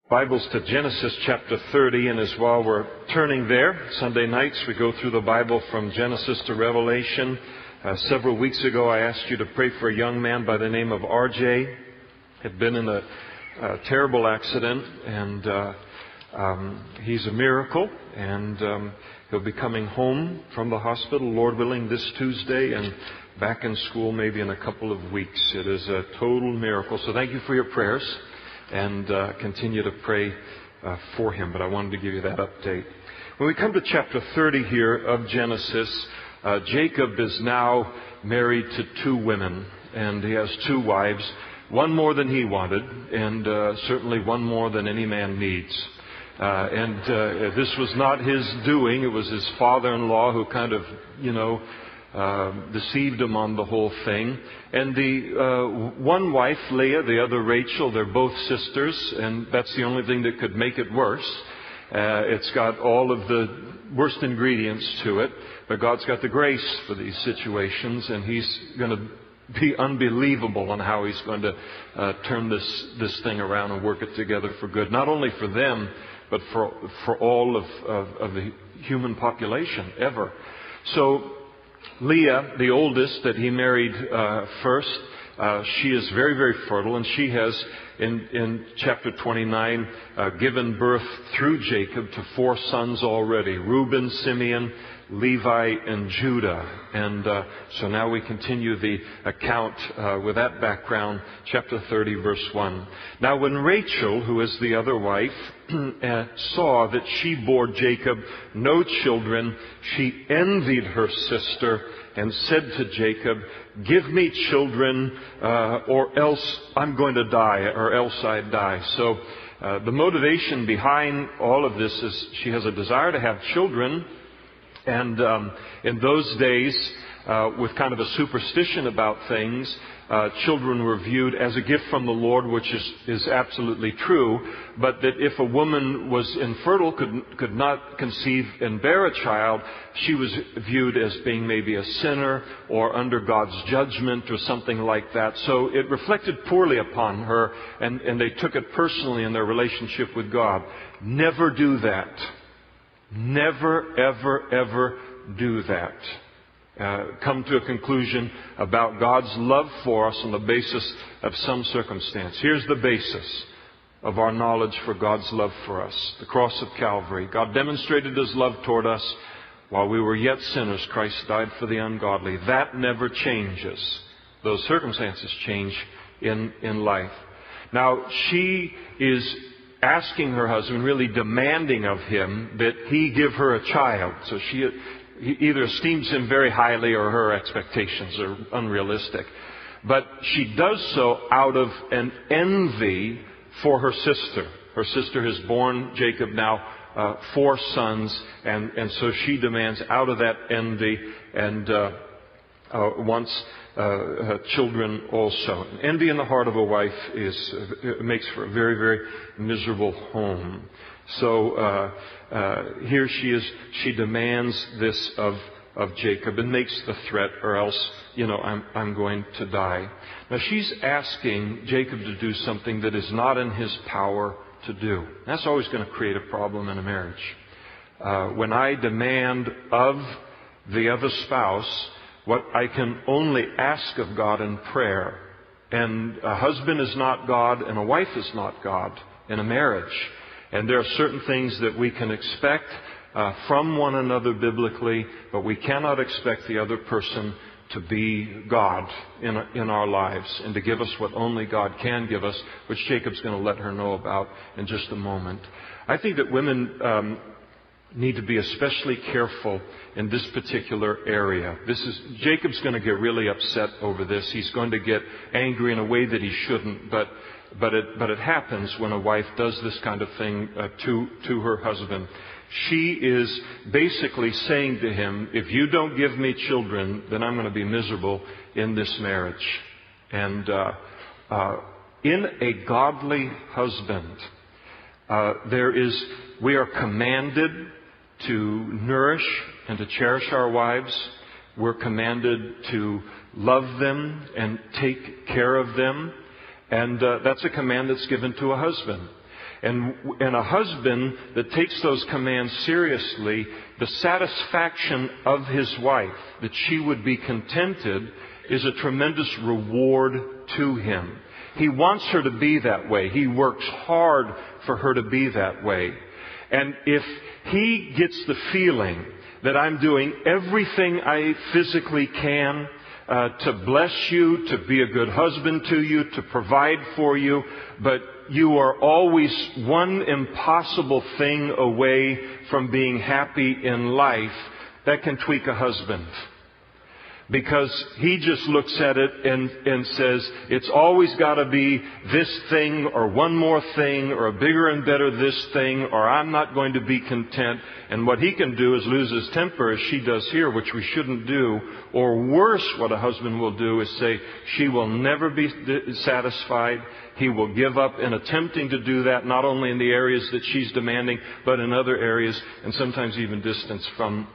Bibles to Genesis chapter 30, and as while we're turning there, Sunday nights we go through the Bible from Genesis to Revelation. Several weeks ago I asked you to pray for a young man by the name of RJ. Had been in a terrible accident, and he's a miracle, and he'll be coming home from the hospital, Lord willing, this Tuesday, and back in school maybe in a couple of weeks. It is a total miracle. So thank you for your prayers. And continue to pray for him. But I wanted to give you that update. When we come to chapter 30 here of Genesis, Jacob is now married to two women, and he has two wives, one more than he wanted, and certainly one more than any man needs. This was not his doing. It was his father-in-law who kind of, deceived him on the whole thing. And the one wife, Leah, the other Rachel, they're both sisters, and that's the only thing that could make it worse. It's got all of the worst ingredients to it, but God's got the grace for these situations, and He's going to be unbelievable on how He's going to turn this thing around and work it together for good, not only for them, but for all of the human population ever. So Leah, the oldest that he married first, she is very, very fertile, and she has, in chapter 29, given birth through Jacob to 4 sons already: Reuben, Simeon, Levi, and Judah. And so now we continue the account with that background, chapter 30, verse 1. Now when Rachel, who is the other wife, saw that she bore Jacob no children, she envied her sister and said to Jacob, "Give me children, or else I'm going to die, or else I die." So the motivation behind all of this is she has a desire to have children. And in those days, with kind of a superstition about things, children were viewed as a gift from the Lord, which is absolutely true. But that if a woman was infertile, could not conceive and bear a child, she was viewed as being maybe a sinner or under God's judgment or something like that. So it reflected poorly upon her, and they took it personally in their relationship with God. Never do that. Never, ever, ever do that. Come to a conclusion about God's love for us on the basis of some circumstance. Here's the basis of our knowledge for God's love for us. The cross of Calvary. God demonstrated His love toward us. While we were yet sinners, Christ died for the ungodly. That never changes. Those circumstances change in life. Now, she is asking her husband, really demanding of him, that he give her a child. So he either esteems him very highly or her expectations are unrealistic. But she does so out of an envy for her sister. Her sister has borne Jacob now 4 sons, and so she demands out of that envy and wants children also. Envy in the heart of a wife makes for a very, very miserable home. So here she is. She demands this of Jacob and makes the threat, or else, I'm going to die. Now she's asking Jacob to do something that is not in his power to do. That's always going to create a problem in a marriage. When I demand of the other spouse what I can only ask of God in prayer. And a husband is not God, and a wife is not God in a marriage. And there are certain things that we can expect from one another biblically, but we cannot expect the other person to be God in our lives and to give us what only God can give us, which Jacob's going to let her know about in just a moment. I think that women need to be especially careful in this particular area. Jacob's going to get really upset over this. He's going to get angry in a way that he shouldn't, but it happens when a wife does this kind of thing to her husband. She is basically saying to him, if you don't give me children, then I'm going to be miserable in this marriage. And in a godly husband, we are commanded to nourish and to cherish our wives. We're commanded to love them and take care of them. And that's a command that's given to a husband. And a husband that takes those commands seriously, the satisfaction of his wife, that she would be contented, is a tremendous reward to him. He wants her to be that way. He works hard for her to be that way. And if he gets the feeling that I'm doing everything I physically can to bless you, to be a good husband to you, to provide for you, but you are always one impossible thing away from being happy in life, that can tweak a husband. Because he just looks at it and says, it's always got to be this thing or one more thing or a bigger and better this thing, or I'm not going to be content. And what he can do is lose his temper, as she does here, which we shouldn't do. Or worse, what a husband will do is say, she will never be satisfied. He will give up in attempting to do that, not only in the areas that she's demanding, but in other areas, and sometimes even distance from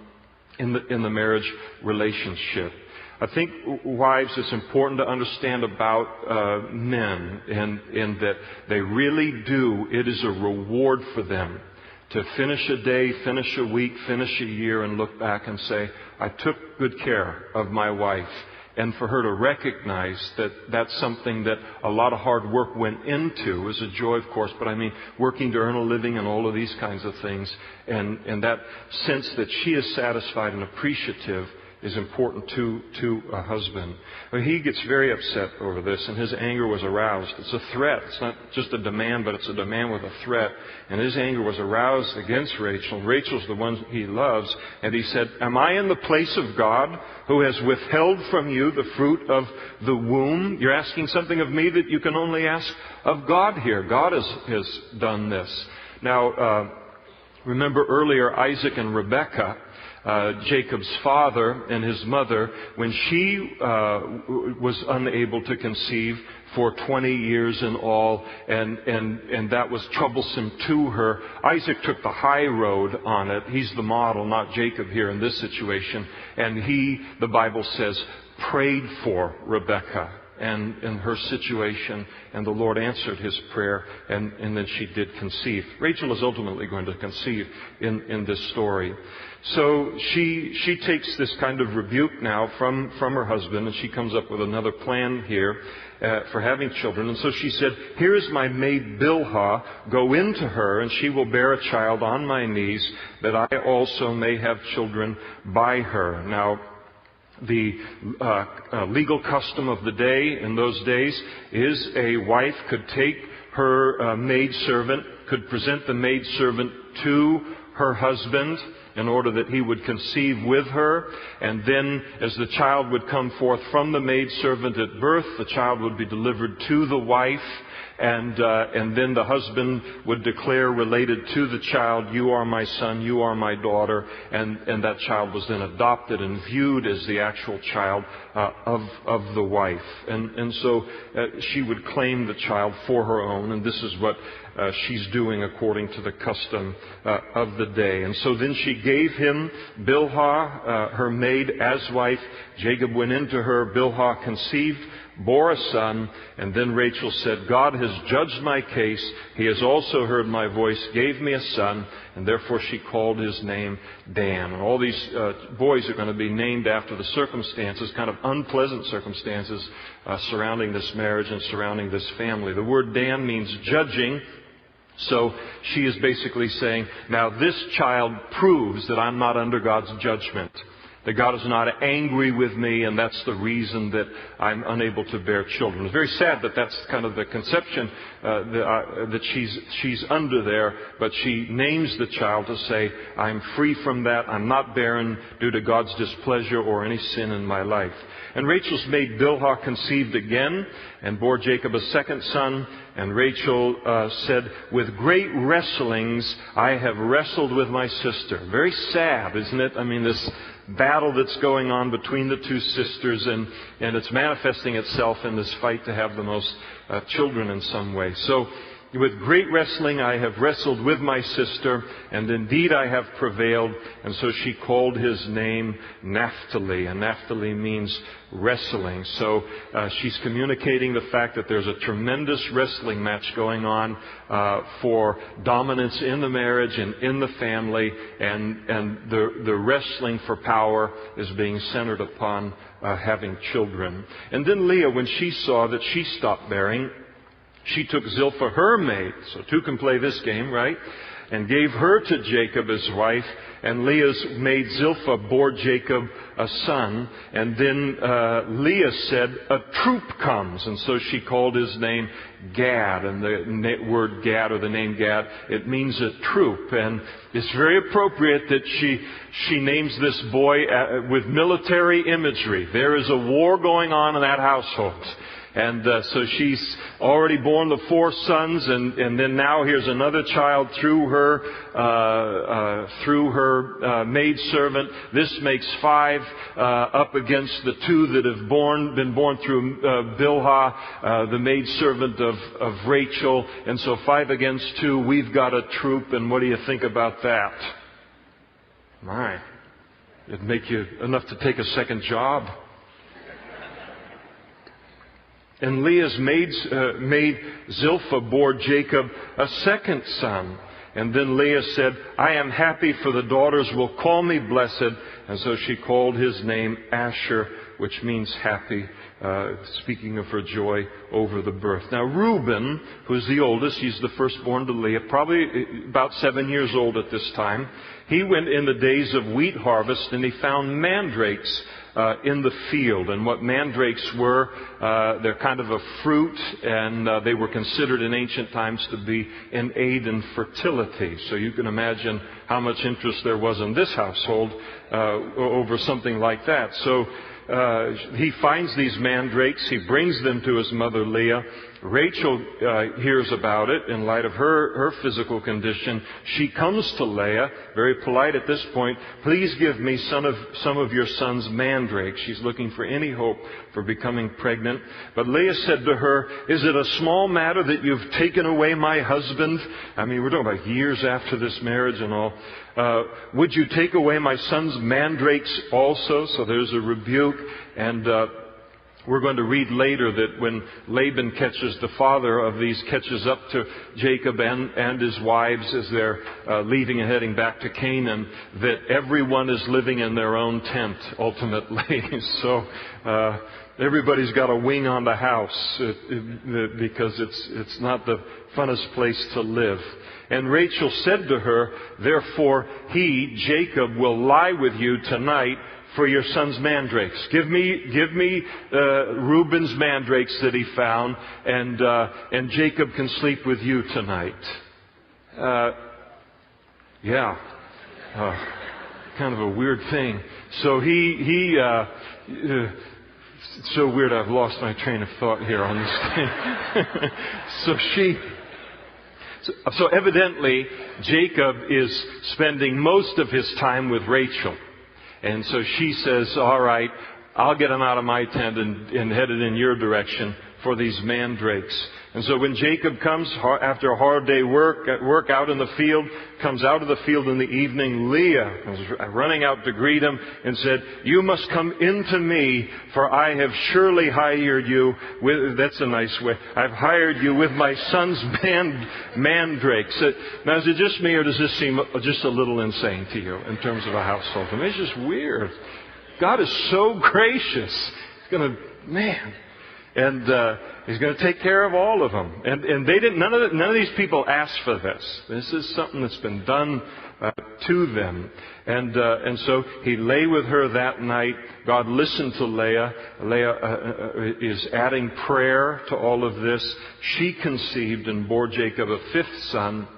in the marriage relationship. I think, wives, it's important to understand about men in that they really do. It is a reward for them to finish a day, finish a week, finish a year, and look back and say, I took good care of my wife. And for her to recognize that that's something that a lot of hard work went into, is a joy, of course, but I mean working to earn a living and all of these kinds of things. And that sense that she is satisfied and appreciative is important to a husband. Well, he gets very upset over this, and his anger was aroused. It's a threat. It's not just a demand, but it's a demand with a threat. And his anger was aroused against Rachel. Rachel's the one he loves. And he said, am I in the place of God, who has withheld from you the fruit of the womb? You're asking something of me that you can only ask of God here. God has done this. Now, remember earlier Isaac and Rebekah, Jacob's father and his mother, when she was unable to conceive for 20 years in all, and that was troublesome to her. Isaac took the high road on it. He's the model, not Jacob here in this situation. And he, the Bible says, prayed for Rebekah and in her situation, and the Lord answered his prayer, and then she did conceive. Rachel is ultimately going to conceive in this story. So she takes this kind of rebuke now from her husband, and she comes up with another plan here for having children. And so she said, here is my maid Bilhah, go into her, and she will bear a child on my knees, that I also may have children by her. Now, the legal custom of the day in those days is a wife could take her maidservant, could present the maidservant to her husband in order that he would conceive with her. And then as the child would come forth from the maidservant at birth, the child would be delivered to the wife. And then the husband would declare, related to the child, you are my son, you are my daughter, and that child was then adopted and viewed as the actual child of the wife. And so she would claim the child for her own, and this is what she's doing according to the custom of the day. And so then she gave him Bilhah, her maid, as wife. Jacob went into her. Bilhah conceived, bore a son, and then Rachel said, God has judged my case. He has also heard my voice, gave me a son, and therefore she called his name Dan. And all these boys are going to be named after the circumstances, kind of unpleasant circumstances surrounding this marriage and surrounding this family. The word Dan means judging. So she is basically saying, now this child proves that I'm not under God's judgment, that God is not angry with me, and that's the reason that I'm unable to bear children. It's very sad that that's kind of the conception that she's under there, but she names the child to say, I'm free from that, I'm not barren due to God's displeasure or any sin in my life. And Rachel's maid Bilhah conceived again and bore Jacob a second son. And Rachel said, with great wrestlings I have wrestled with my sister. Very sad, isn't it? I mean, this battle that's going on between the two sisters, and it's manifesting itself in this fight to have the most children in some way. So With great wrestling I have wrestled with my sister, and indeed I have prevailed. And so she called his name Naphtali, and Naphtali means wrestling. So she's communicating the fact that there's a tremendous wrestling match going on for dominance in the marriage and in the family, and the wrestling for power is being centered upon having children. And then Leah, when she saw that she stopped bearing, she took Zilpah, her maid, so two can play this game, right? And gave her to Jacob as wife. And Leah's maid Zilpah bore Jacob a son. And then Leah said, a troop comes. And so she called his name Gad. And the word Gad, or the name Gad, it means a troop. And it's very appropriate that she names this boy with military imagery. There is a war going on in that household. And so she's already born the 4 sons, and then now here's another child through her maidservant. This makes 5 up against the 2 that have been born through Bilhah, the maidservant of Rachel. And so 5 against 2, we've got a troop. And what do you think about that? My, it'd make you enough to take a second job. And Leah's maid Zilpah bore Jacob a second son. And then Leah said, I am happy, for the daughters will call me blessed. And so she called his name Asher, which means happy, speaking of her joy over the birth. Now Reuben, who's the oldest, he's the firstborn to Leah, probably about 7 years old at this time. He went in the days of wheat harvest, and he found mandrakes in the field. And what mandrakes were, they're kind of a fruit, and they were considered in ancient times to be an aid in fertility. So you can imagine how much interest there was in this household over something like that. So he finds these mandrakes. He brings them to his mother Leah. Rachel hears about it in light of her physical condition. She comes to Leah, very polite at this point. Please give me some of your son's mandrakes. She's looking for any hope for becoming pregnant. But Leah said to her, is it a small matter that you've taken away my husband? I mean, we're talking about years after this marriage and all. Would you take away my son's mandrakes also? So there's a rebuke. And we're going to read later that when Laban catches, the father of these catches up to Jacob and his wives as they're leaving and heading back to Canaan, that everyone is living in their own tent ultimately. So everybody's got a wing on the house because it's not the funnest place to live. And Rachel said to her, therefore he, Jacob, will lie with you tonight for your son's mandrakes. Give me Reuben's mandrakes that he found, and Jacob can sleep with you tonight. Yeah. Kind of a weird thing. So it's so weird I've lost my train of thought here on this thing. So evidently Jacob is spending most of his time with Rachel. And so she says, all right, I'll get him out of my tent and headed in your direction for these mandrakes. And so when Jacob comes after a hard day work out in the field, comes out of the field in the evening, Leah was running out to greet him and said, you must come into me, for I have surely hired you with, that's a nice way, I've hired you with my son's mandrakes. Now is it just me, or does this seem just a little insane to you in terms of a household? I mean, it's just weird. God is so gracious. He's going to, man. And He's going to take care of all of them. And they didn't. None of these people asked for this. This is something that's been done to them. And so he lay with her that night. God listened to Leah. Leah is adding prayer to all of this. She conceived and bore Jacob a 5th son.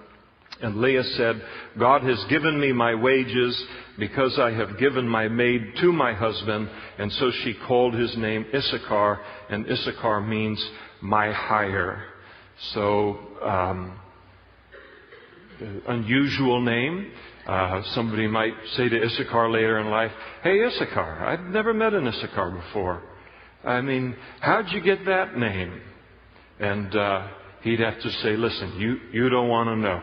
And Leah said, God has given me my wages because I have given my maid to my husband. And so she called his name Issachar, and Issachar means my hire. So, unusual name. Somebody might say to Issachar later in life, hey Issachar, I've never met an Issachar before. I mean, how'd you get that name? And he'd have to say, listen, you don't want to know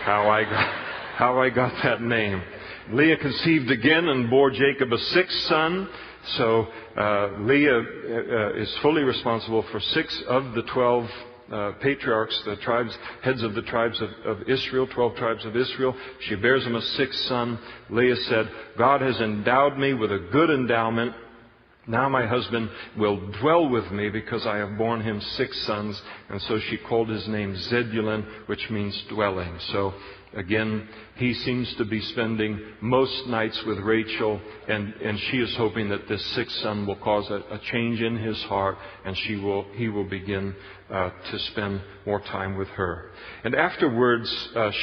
how I got that name. Leah conceived again and bore Jacob a sixth son. So Leah is fully responsible for 6 of the 12 patriarchs, the tribes, heads of the tribes of Israel, 12 tribes of Israel. She bears him a sixth son. Leah said, God has endowed me with a good endowment. Now my husband will dwell with me because I have borne him 6 sons. And so she called his name Zebulun, which means dwelling. So again, he seems to be spending most nights with Rachel, and she is hoping that this 6th son will cause a change in his heart, and he will begin to spend more time with her. And afterwards,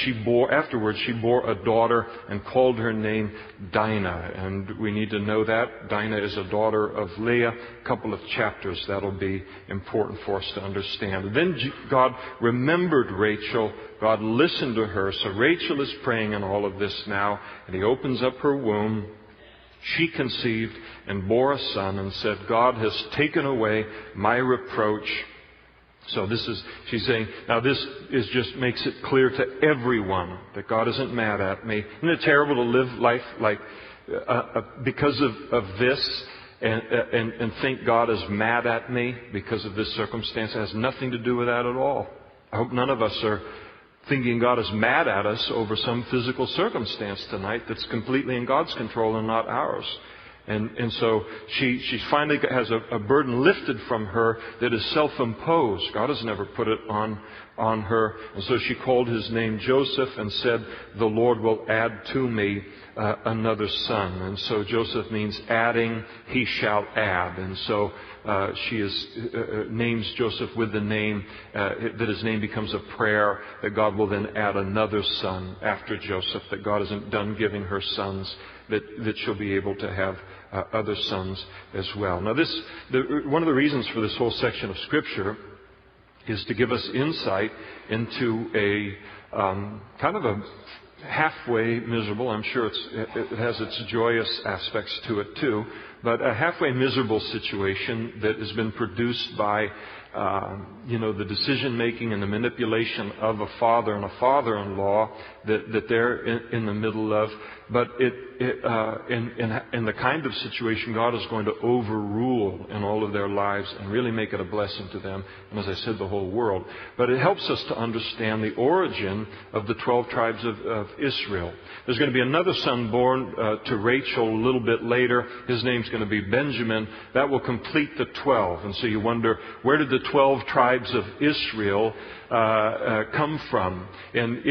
she bore a daughter and called her name Dinah. And we need to know that Dinah is a daughter of Leah. A couple of chapters that'll be important for us to understand. And then God remembered Rachel. God listened to her. So Rachel is praying in all of this now, and He opens up her womb. She conceived and bore a son and said, God has taken away my reproach. So she's saying, now this just makes it clear to everyone that God isn't mad at me. Isn't it terrible to live life like because of this and think God is mad at me because of this circumstance? It has nothing to do with that at all. I hope none of us are thinking God is mad at us over some physical circumstance tonight that's completely in God's control and not ours. And so she finally has a burden lifted from her that is self-imposed. God has never put it on her. And so she called his name Joseph and said, the Lord will add to me another son. And so Joseph means adding, he shall add. And so she names Joseph with the name, that his name becomes a prayer, that God will then add another son after Joseph, that God isn't done giving her sons, that she'll be able to have other sons as well. Now one of the reasons for this whole section of Scripture is to give us insight into a kind of a halfway miserable, I'm sure it has its joyous aspects to it too, but a halfway miserable situation that has been produced by the decision-making and the manipulation of a father and a father-in-law that they're in the middle of. But in the kind of situation God is going to overrule in all of their lives and really make it a blessing to them, and as I said, the whole world. But it helps us to understand the origin of the 12 tribes of Israel. There's going to be another son born to Rachel a little bit later. His name's going to be Benjamin. That will complete the 12. And so you wonder, where did the 12 tribes of Israel come from? And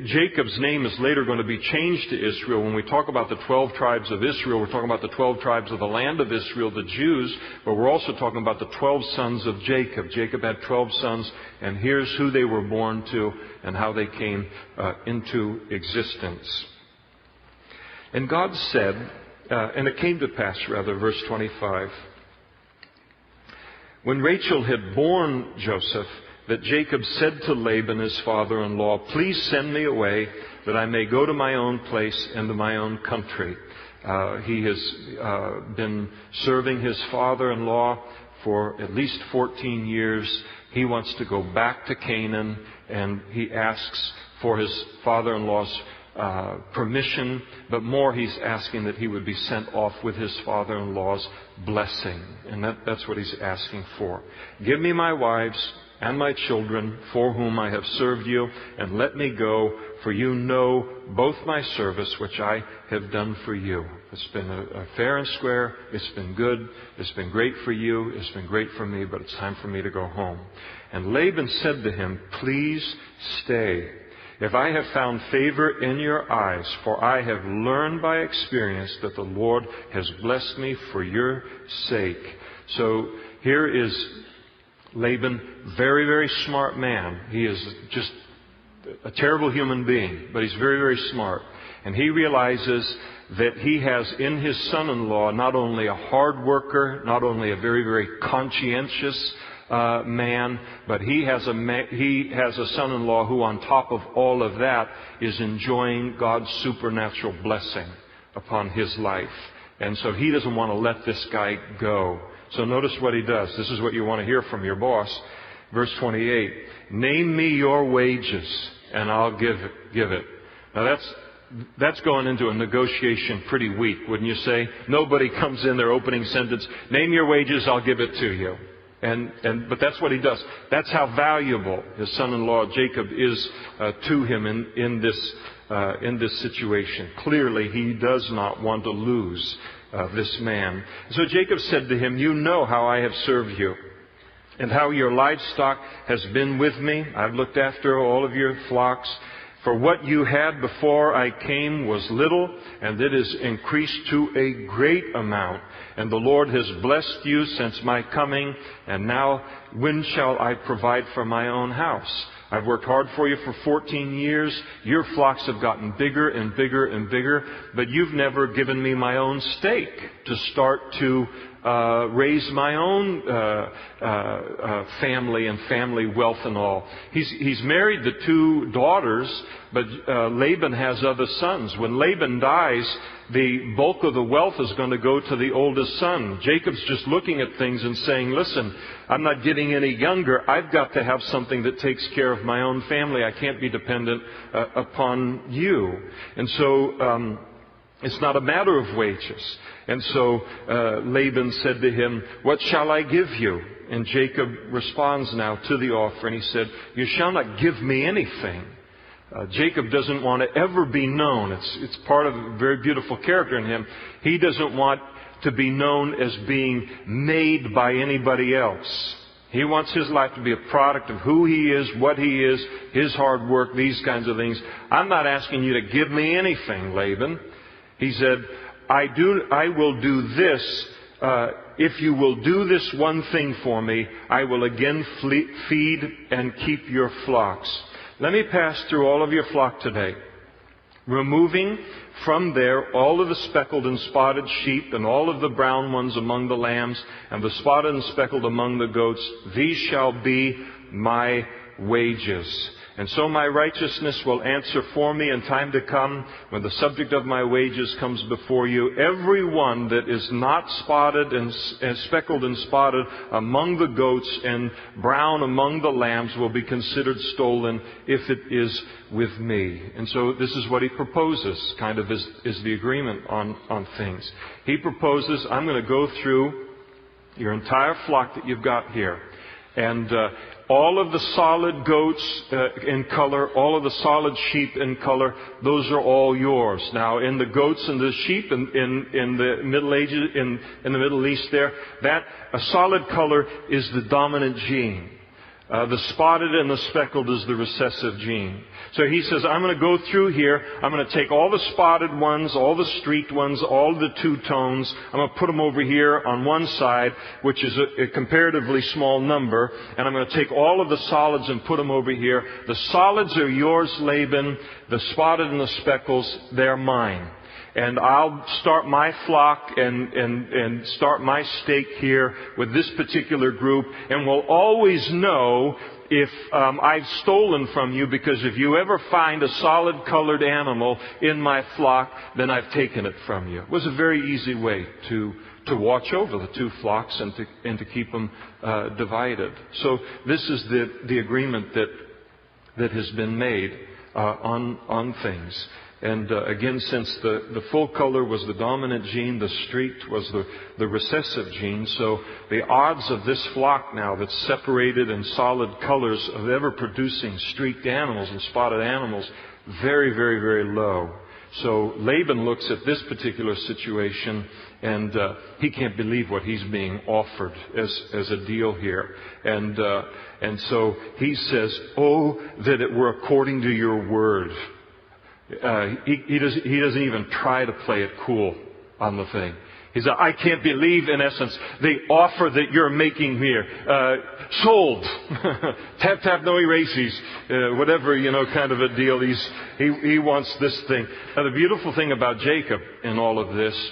Jacob's name is later going to be changed to Israel. When we talk about the 12 tribes of Israel, we're talking about the 12 tribes of the land of Israel, the Jews, but we're also talking about the 12 sons of Jacob. Jacob had 12 sons, and here's who they were born to and how they came into existence. And God said, and it came to pass, verse 25, when Rachel had borne Joseph, that Jacob said to Laban, his father-in-law, please send me away that I may go to my own place and to my own country. He has been serving his father-in-law for at least 14 years. He wants to go back to Canaan, and he asks for his father-in-law's permission, but more he's asking that he would be sent off with his father-in-law's blessing. And that's what he's asking for. Give me my wives and my children for whom I have served you, and let me go, for you know both my service which I have done for you. It's been a fair and square. It's been good. It's been great for you. It's been great for me, but it's time for me to go home. And Laban said to him, please stay, if I have found favor in your eyes, for I have learned by experience that the Lord has blessed me for your sake. So here is Laban, very, very smart man. He is just a terrible human being, but he's very, very smart. And he realizes that he has in his son-in-law not only a hard worker, not only a very, very conscientious man, but he has a son-in-law who, on top of all of that, is enjoying God's supernatural blessing upon his life. And so he doesn't want to let this guy go. So notice what he does. This is what you want to hear from your boss. Verse 28, name me your wages and I'll give it. Now that's going into a negotiation pretty weak, wouldn't you say? Nobody comes in their opening sentence, name your wages, I'll give it to you. But that's what he does. That's how valuable his son-in-law Jacob is to him in this situation. Clearly, he does not want to lose this man. So Jacob said to him, you know how I have served you, and how your livestock has been with me. I've looked after all of your flocks. For what you had before I came was little, and it is increased to a great amount. And the Lord has blessed you since my coming, and now when shall I provide for my own house? I've worked hard for you for 14 years. Your flocks have gotten bigger and bigger and bigger, but you've never given me my own stake to start to raise my own family and family wealth and all. He's married the 2 daughters, but Laban has other sons. When Laban dies, the bulk of the wealth is going to go to the oldest son. Jacob's just looking at things and saying, listen, I'm not getting any younger. I've got to have something that takes care of my own family. I can't be dependent upon you. And so it's not a matter of wages. And so Laban said to him, what shall I give you? And Jacob responds now to the offer, and he said, you shall not give me anything. Jacob doesn't want to ever be known. It's part of a very beautiful character in him. He doesn't want to be known as being made by anybody else. He wants his life to be a product of who he is, what he is, his hard work, these kinds of things. I'm not asking you to give me anything, Laban. He said, I will do this. If you will do this one thing for me, I will again feed and keep your flocks. Let me pass through all of your flock today, removing from there all of the speckled and spotted sheep and all of the brown ones among the lambs and the spotted and speckled among the goats. These shall be my wages. And so my righteousness will answer for me in time to come when the subject of my wages comes before you. Every one that is not spotted and speckled and spotted among the goats and brown among the lambs will be considered stolen if it is with me. And so this is what he proposes, kind of is the agreement on things. He proposes, I'm going to go through your entire flock that you've got here. And all of the solid goats in color, all of the solid sheep in color, those are all yours. Now, in the goats and the sheep in the Middle Ages, in the Middle East there, that a solid color is the dominant gene. The spotted and the speckled is the recessive gene. So he says, I'm going to go through here. I'm going to take all the spotted ones, all the streaked ones, all the two-tones. I'm going to put them over here on one side, which is a comparatively small number. And I'm going to take all of the solids and put them over here. The solids are yours, Laban. The spotted and the speckles, they're mine. And I'll start my flock and start my stake here with this particular group. And we'll always know if I've stolen from you, because if you ever find a solid colored animal in my flock, then I've taken it from you. It was a very easy way to watch over the 2 flocks and to keep them divided. So this is the agreement that has been made on things. And again, since the full color was the dominant gene, the streaked was the recessive gene. So the odds of this flock now that's separated in solid colors of ever producing streaked animals and spotted animals, very, very, very low. So Laban looks at this particular situation and he can't believe what he's being offered as a deal here. And so he says, oh, that it were according to your word. He doesn't even try to play it cool on the thing. He said, I can't believe, in essence, the offer that you're making here. Sold. Tap, tap, no erases. Whatever, kind of a deal. He wants this thing. Now, the beautiful thing about Jacob in all of this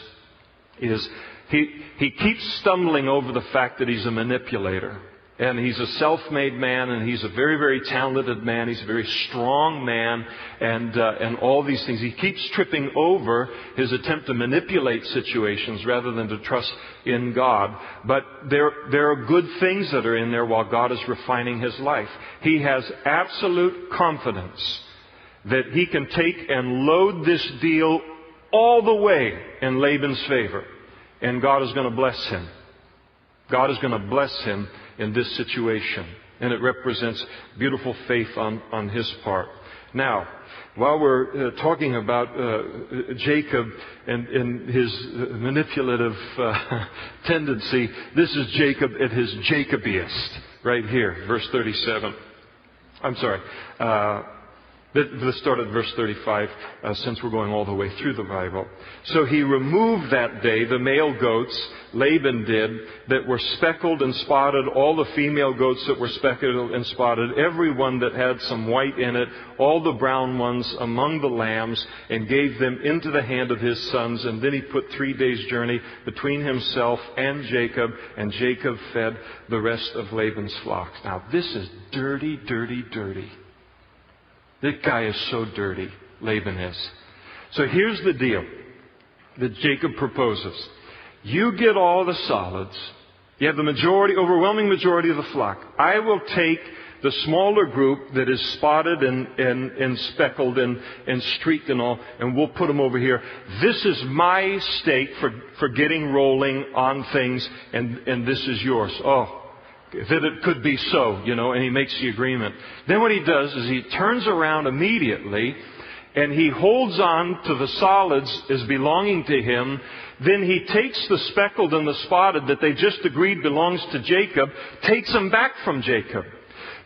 is he keeps stumbling over the fact that he's a manipulator. And he's a self-made man, and he's a very, very talented man. He's a very strong man, and all these things. He keeps tripping over his attempt to manipulate situations rather than to trust in God. But there are good things that are in there while God is refining his life. He has absolute confidence that he can take and load this deal all the way in Laban's favor, and God is going to bless him. God is going to bless him in this situation. And it represents beautiful faith on his part. Now, while we're talking about Jacob and his manipulative tendency, this is Jacob at his Jacobiest, right here, verse 37. I'm sorry. Let's start at verse 35, since we're going all the way through the Bible. So he removed that day the male goats, Laban did, that were speckled and spotted, all the female goats that were speckled and spotted, every one that had some white in it, all the brown ones among the lambs, and gave them into the hand of his sons. And then he put 3 days' journey between himself and Jacob fed the rest of Laban's flocks. Now this is dirty, dirty, dirty. This guy is so dirty, Laban is. So here's the deal that Jacob proposes. You get all the solids. You have the overwhelming majority of the flock. I will take the smaller group that is spotted and speckled and streaked and all, and we'll put them over here. This is my stake for getting rolling on things, and this is yours. Oh, that it could be so, and he makes the agreement. Then what he does is he turns around immediately and he holds on to the solids as belonging to him. Then he takes the speckled and the spotted that they just agreed belongs to Jacob, takes them back from Jacob,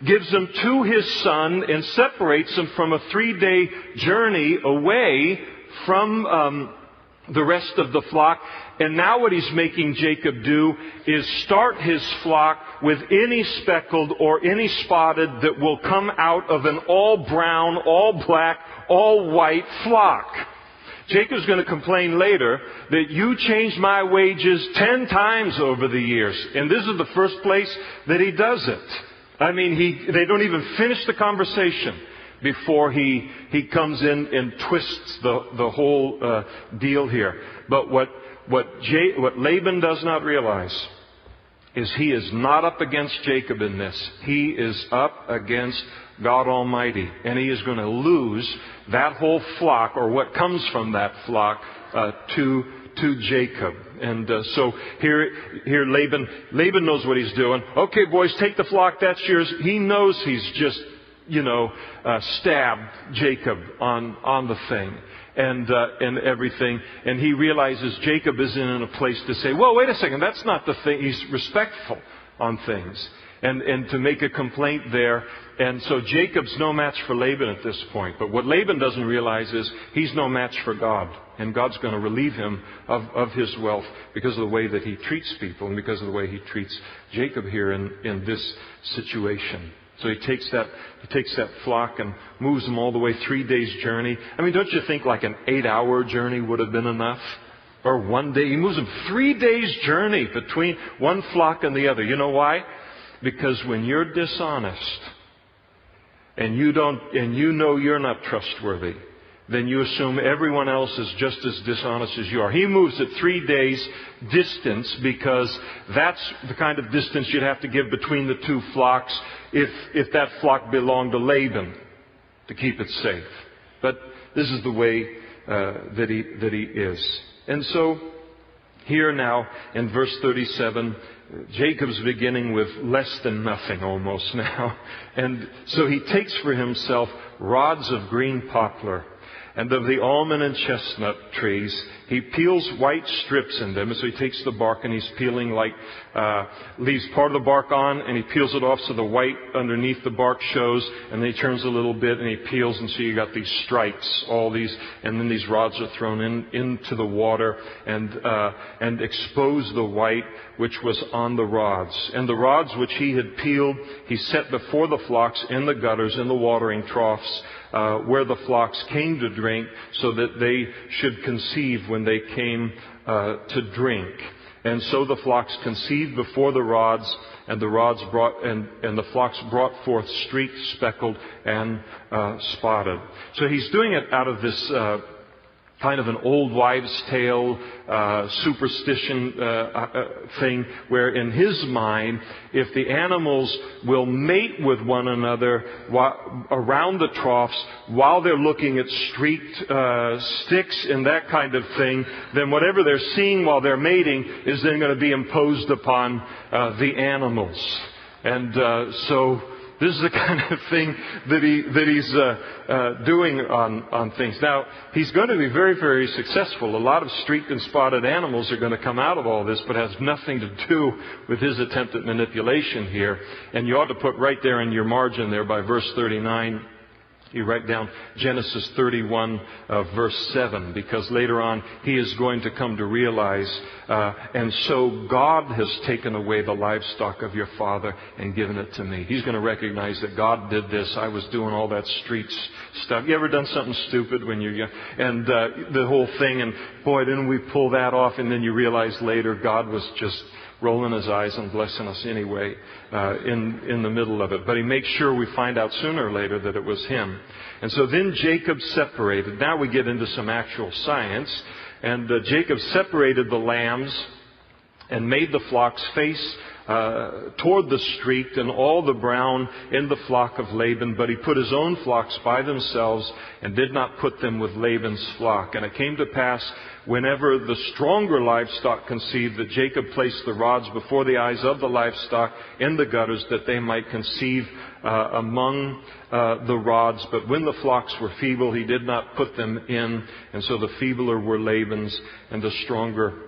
gives them to his son, and separates them from a 3-day journey away from the rest of the flock. And now what he's making Jacob do is start his flock with any speckled or any spotted that will come out of an all brown, all black, all white flock. Jacob's going to complain later that you changed my wages 10 times over the years. And this is the first place that he does it. I mean, they don't even finish the conversation before he comes in and twists the whole deal here. But what Laban does not realize is he is not up against Jacob in this. He is up against God Almighty. And he is going to lose that whole flock, or what comes from that flock, to Jacob. And so here Laban knows what he's doing. Okay, boys, take the flock. That's yours. He knows he's just stabbed Jacob on the thing and everything. And he realizes Jacob isn't in a place to say, well, wait a second, that's not the thing. He's respectful on things. And to make a complaint there. And so Jacob's no match for Laban at this point. But what Laban doesn't realize is he's no match for God. And God's going to relieve him of his wealth because of the way that he treats people and because of the way he treats Jacob here in this situation. So he takes that flock and moves them all the way 3 days' journey. I mean, don't you think like an 8-hour journey would have been enough? Or 1 day? He moves them 3 days' journey between one flock and the other. You know why? Because when you're dishonest and you know you're not trustworthy, then you assume everyone else is just as dishonest as you are. He moves at 3 days distance because that's the kind of distance you'd have to give between the two flocks if that flock belonged to Laban to keep it safe. But this is the way that he is. And so here now in verse 37, Jacob's beginning with less than nothing almost now. And so he takes for himself rods of green poplar and of the almond and chestnut trees. He peels white strips in them. So he takes the bark and he's peeling leaves part of the bark on and he peels it off so the white underneath the bark shows. And then he turns a little bit and he peels, and so you got these stripes, all these, and then these rods are thrown into the water and expose the white which was on the rods. And the rods which he had peeled, he set before the flocks in the gutters, in the watering troughs, where the flocks came to drink, so that they should conceive when they came to drink. And so the flocks conceived before the rods, and the flocks brought forth streaked, speckled, and spotted. So he's doing it out of this kind of an old wives' tale superstition thing, where in his mind, if the animals will mate with one another around the troughs while they're looking at streaked sticks and that kind of thing, then whatever they're seeing while they're mating is then going to be imposed upon the animals. And so this is the kind of thing that he's doing on things. Now, he's going to be very, very successful. A lot of streaked and spotted animals are going to come out of all this, but has nothing to do with his attempt at manipulation here. And you ought to put right there in your margin there by verse 39, you write down Genesis 31, verse 7, because later on he is going to come to realize, and so God has taken away the livestock of your father and given it to me. He's going to recognize that God did this. I was doing all that street stuff. You ever done something stupid when you're young? And the whole thing, and boy, didn't we pull that off, and then you realize later God was just rolling his eyes and blessing us anyway in the middle of it. But he makes sure we find out sooner or later that it was him. And so then Jacob separated. Now we get into some actual science. And Jacob separated the lambs and made the flocks face toward the streaked and all the brown in the flock of Laban, but he put his own flocks by themselves and did not put them with Laban's flock. And it came to pass, whenever the stronger livestock conceived, that Jacob placed the rods before the eyes of the livestock in the gutters, that they might conceive among the rods. But when the flocks were feeble, he did not put them in, and so the feebler were Laban's, and the stronger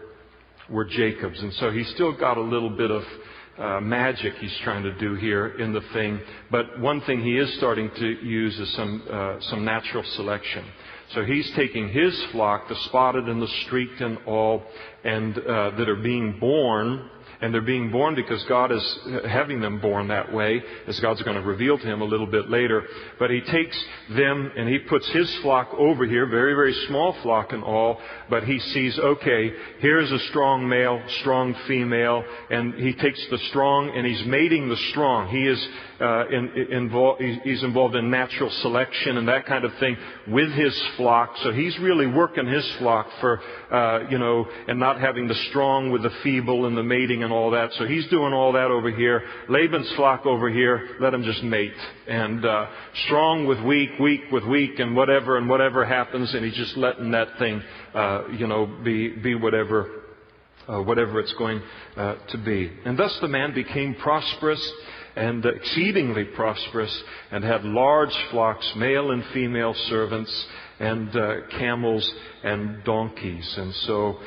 were Jacob's. And so he's still got a little bit of magic he's trying to do here in the thing. But one thing he is starting to use is some natural selection. So he's taking his flock, the spotted and the streaked and all, and that are being born. And they're being born because God is having them born that way, as God's going to reveal to him a little bit later. But he takes them and he puts his flock over here, very, very small flock and all, but he sees, okay, here's a strong male, strong female, and he takes the strong and he's mating the strong. He is he's involved in natural selection and that kind of thing with his flock. So he's really working his flock for, and not having the strong with the feeble and the mating and all that. So he's doing all that over here. Laban's flock over here, let him just mate. And strong with weak, weak with weak, and whatever happens, and he's just letting that thing, be whatever it's going to be. And thus the man became prosperous and exceedingly prosperous, and had large flocks, male and female servants, and camels and donkeys. And so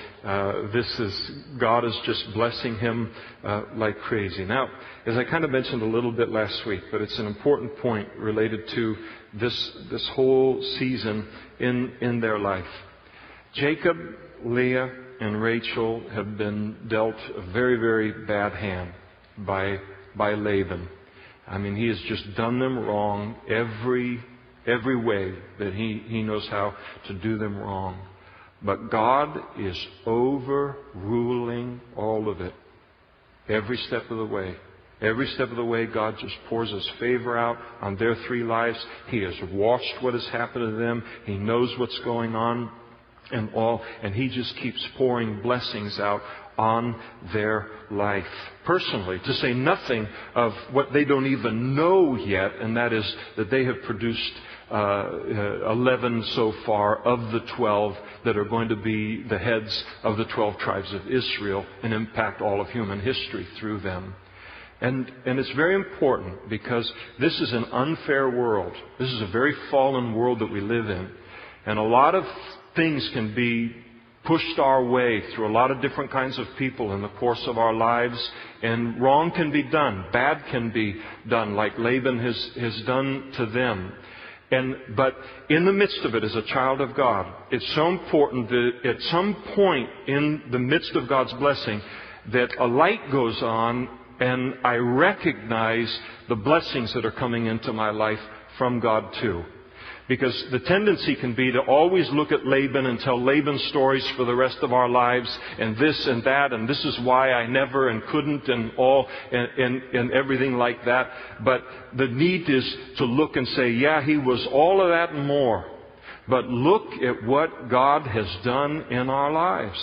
God is just blessing him like crazy. Now, as I kind of mentioned a little bit last week, but it's an important point related to this whole season in their life. Jacob, Leah, and Rachel have been dealt a very, very bad hand by Laban. I mean, he has just done them wrong every way that he knows how to do them wrong. But God is overruling all of it every step of the way. Every step of the way, God just pours His favor out on their three lives. He has watched what has happened to them. He knows what's going on and all. And He just keeps pouring blessings out on their life personally, to say nothing of what they don't even know yet, and that is that they have produced 11 so far of the 12 that are going to be the heads of the 12 tribes of Israel and impact all of human history through them. And it's very important, because this is an unfair world. This is a very fallen world that we live in. And a lot of things can be pushed our way through a lot of different kinds of people in the course of our lives, and wrong can be done, bad can be done, like Laban has done to them. But in the midst of it, as a child of God, it's so important that at some point in the midst of God's blessing, that a light goes on and I recognize the blessings that are coming into my life from God too. Because the tendency can be to always look at Laban and tell Laban stories for the rest of our lives, and this and that, and this is why I never and couldn't, and all, and everything like that. But the need is to look and say, yeah, he was all of that and more. But look at what God has done in our lives.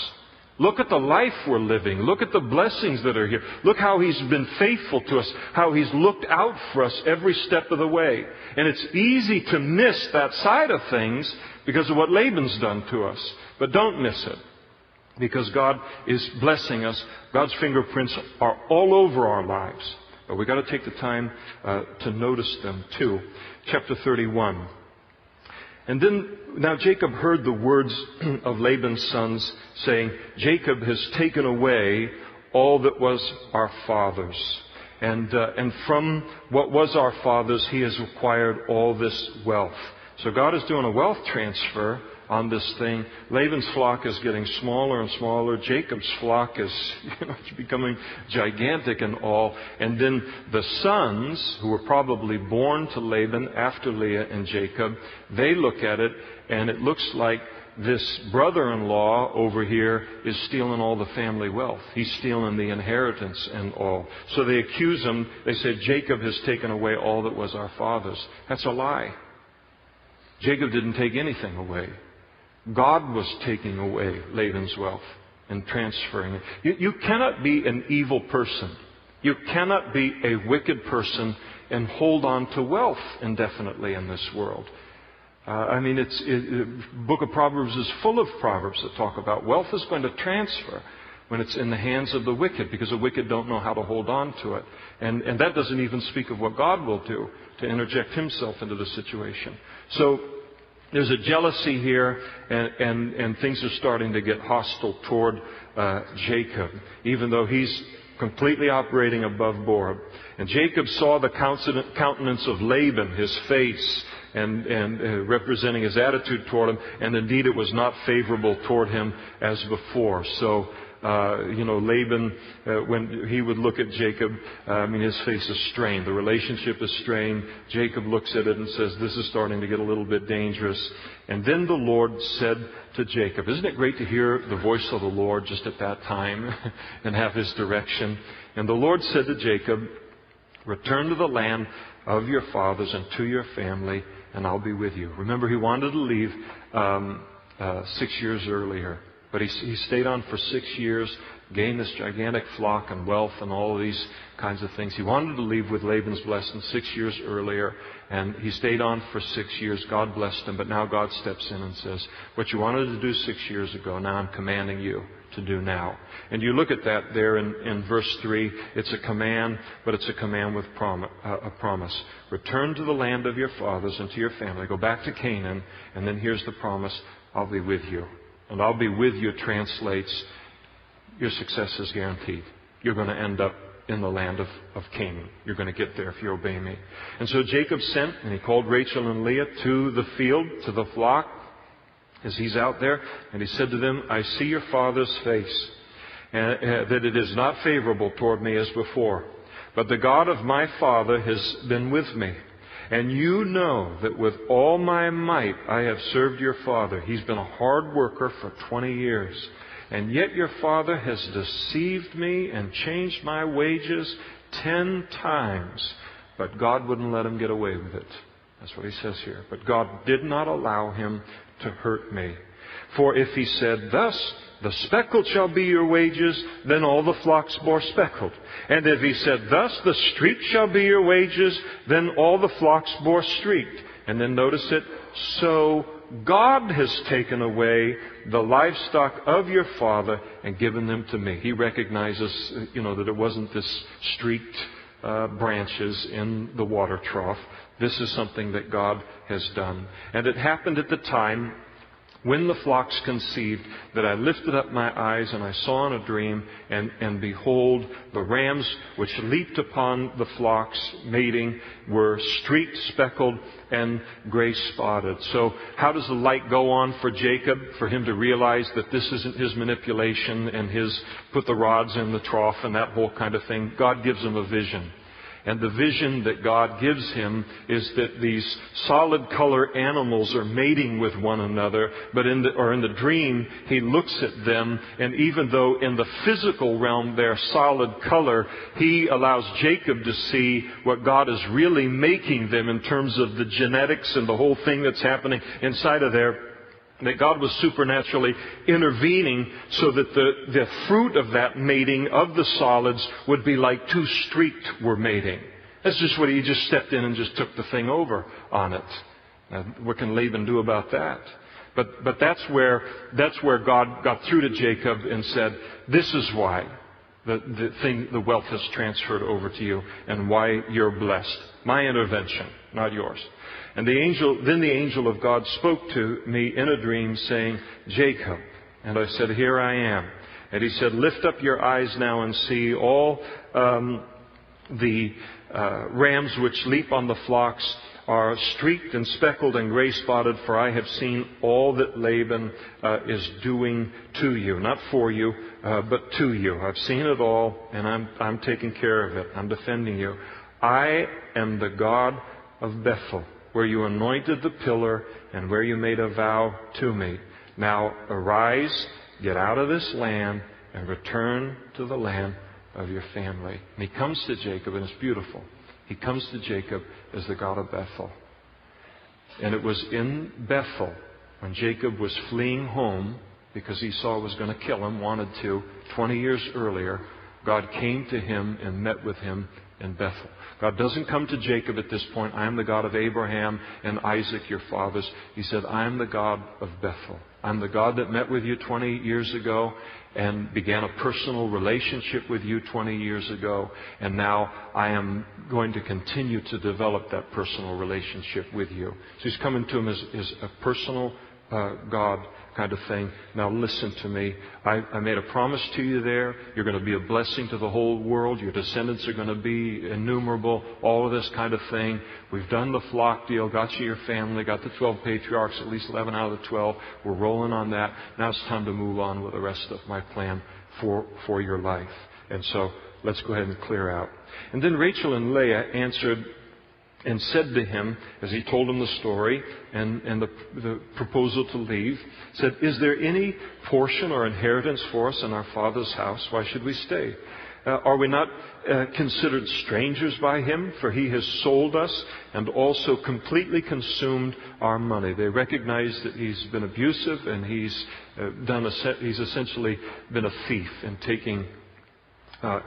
Look at the life we're living. Look at the blessings that are here. Look how He's been faithful to us, how He's looked out for us every step of the way. And it's easy to miss that side of things because of what Laban's done to us. But don't miss it, because God is blessing us. God's fingerprints are all over our lives. But we've got to take the time to notice them too. Chapter 31. And then, now Jacob heard the words of Laban's sons saying, Jacob has taken away all that was our father's. And from what was our father's, he has acquired all this wealth. So God is doing a wealth transfer on this thing. Laban's flock is getting smaller and smaller. Jacob's flock is becoming gigantic and all. And then the sons, who were probably born to Laban after Leah and Jacob, they look at it, and it looks like this brother-in-law over here is stealing all the family wealth. He's stealing the inheritance and all. So they accuse him. They say, Jacob has taken away all that was our father's. That's a lie. Jacob didn't take anything away. God was taking away Laban's wealth and transferring it. You cannot be an evil person. You cannot be a wicked person and hold on to wealth indefinitely in this world. The book of Proverbs is full of proverbs that talk about wealth is going to transfer when it's in the hands of the wicked, because the wicked don't know how to hold on to it. And that doesn't even speak of what God will do to interject Himself into the situation. So there's a jealousy here, and things are starting to get hostile toward Jacob, even though he's completely operating above board. And Jacob saw the countenance of Laban, his face, and representing his attitude toward him, and indeed it was not favorable toward him as before. So, Laban, when he would look at Jacob, his face is strained. The relationship is strained. Jacob looks at it and says, this is starting to get a little bit dangerous. And then the Lord said to Jacob, isn't it great to hear the voice of the Lord just at that time and have His direction? And the Lord said to Jacob, return to the land of your fathers and to your family, and I'll be with you. Remember, he wanted to leave 6 years earlier. But he stayed on for 6 years, gained this gigantic flock and wealth and all of these kinds of things. He wanted to leave with Laban's blessing 6 years earlier, and he stayed on for 6 years. God blessed him, but now God steps in and says, what you wanted to do 6 years ago, now I'm commanding you to do now. And you look at that there in verse 3. It's a command, but it's a command with a promise. Return to the land of your fathers and to your family. Go back to Canaan, and then here's the promise, I'll be with you. And I'll be with you translates, your success is guaranteed. You're going to end up in the land of Canaan. You're going to get there if you obey me. And so Jacob sent, and he called Rachel and Leah to the field, to the flock, as he's out there. And he said to them, I see your father's face, and that it is not favorable toward me as before. But the God of my father has been with me. And you know that with all my might I have served your father. He's been a hard worker for 20 years. And yet your father has deceived me and changed my wages 10 times. But God wouldn't let him get away with it. That's what he says here. But God did not allow him to hurt me. For if he said, thus the speckled shall be your wages, then all the flocks bore speckled. And if he said, thus the streaked shall be your wages, then all the flocks bore streaked. And then notice it, so God has taken away the livestock of your father and given them to me. He recognizes, that it wasn't this streaked branches in the water trough. This is something that God has done. And it happened at the time when the flocks conceived, that I lifted up my eyes and I saw in a dream, and behold, the rams which leaped upon the flocks mating were streaked, speckled, and gray spotted. So how does the light go on for Jacob, for him to realize that this isn't his manipulation and his put the rods in the trough and that whole kind of thing? God gives him a vision. And the vision that God gives him is that these solid color animals are mating with one another, but in the dream, he looks at them, and even though in the physical realm they're solid color, he allows Jacob to see what God is really making them in terms of the genetics and the whole thing that's happening inside of there. That God was supernaturally intervening so that the fruit of that mating of the solids would be like two streaked were mating. That's just what he just stepped in and just took the thing over on it. Now, what can Laban do about that? But that's where God got through to Jacob and said, this is why the wealth has transferred over to you and why you're blessed. My intervention, not yours. And then the angel of God spoke to me in a dream saying, Jacob. And I said, here I am. And he said, lift up your eyes now and see all the rams which leap on the flocks are streaked and speckled and gray-spotted, for I have seen all that Laban is doing to you. Not for you, but to you. I've seen it all, and I'm taking care of it. I'm defending you. I am the God of Bethel, where you anointed the pillar and where you made a vow to me. Now arise, get out of this land, and return to the land of your family. And he comes to Jacob, and it's beautiful. He comes to Jacob as the God of Bethel. And it was in Bethel, when Jacob was fleeing home, because Esau was going to kill him, wanted to, 20 years earlier, God came to him and met with him in Bethel. God doesn't come to Jacob at this point, I am the God of Abraham and Isaac, your fathers. He said, I am the God of Bethel. I'm the God that met with you 20 years ago and began a personal relationship with you 20 years ago. And now I am going to continue to develop that personal relationship with you. So he's coming to him as a personal God kind of thing. Now listen to me. I made a promise to you there. You're going to be a blessing to the whole world. Your descendants are going to be innumerable. All of this kind of thing. We've done the flock deal. Got you your family. Got the 12 patriarchs. At least 11 out of the 12. We're rolling on that. Now it's time to move on with the rest of my plan for your life. And so let's go ahead and clear out. And then Rachel and Leah answered and said to him, as he told him the story and the proposal to leave, said, is there any portion or inheritance for us in our father's house? Why should we stay? Are we not considered strangers by him? For he has sold us and also completely consumed our money. They recognize that he's been abusive and he's essentially been a thief in taking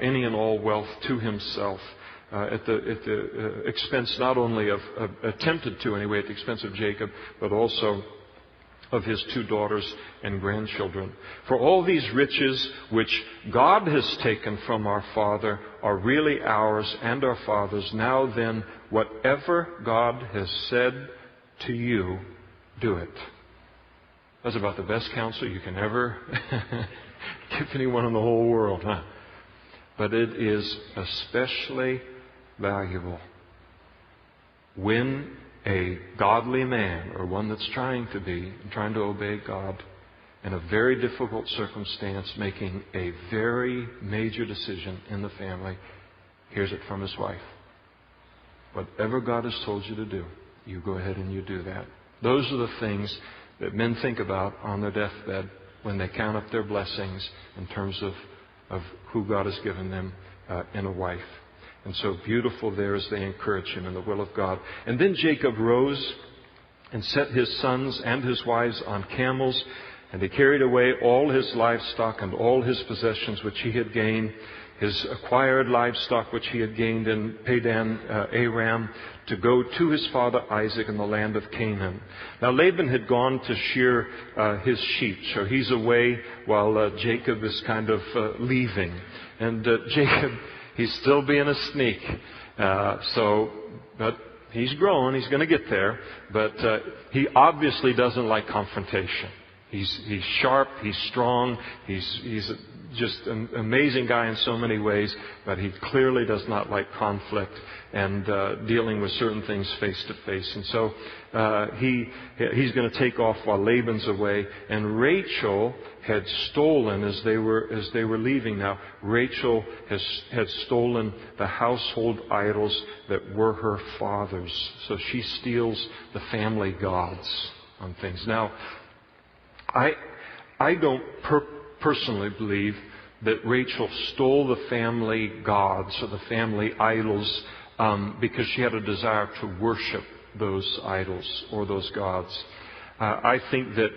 any and all wealth to himself. At the expense not only of, attempted to anyway, at the expense of Jacob, but also of his 2 daughters and grandchildren. For all these riches which God has taken from our father are really ours and our father's. Now then, whatever God has said to you, do it. That's about the best counsel you can ever give anyone in the whole world, huh? But it is especially valuable when a godly man, or one that's trying to obey God in a very difficult circumstance, making a very major decision in the family, hears it from his wife. Whatever God has told you to do, you go ahead and you do that. Those are the things that men think about on their deathbed when they count up their blessings in terms of who God has given them in a wife. And so beautiful there as they encourage him in the will of God. And then Jacob rose and set his sons and his wives on camels, and he carried away all his livestock and all his possessions which he had gained, his acquired livestock which he had gained in Padan Aram, to go to his father Isaac in the land of Canaan. Now Laban had gone to shear his sheep, so he's away while Jacob is kind of leaving. And Jacob, he's still being a sneak. But he's growing. He's going to get there. But he obviously doesn't like confrontation. He's sharp. He's strong. He's just an amazing guy in so many ways, but he clearly does not like conflict and dealing with certain things face to face. And so he's going to take off while Laban's away. And Rachel had stolen as they were leaving. Now Rachel had stolen the household idols that were her father's. So she steals the family gods on things. Now I don't personally believe that Rachel stole the family gods or the family idols because she had a desire to worship those idols or those gods. I think that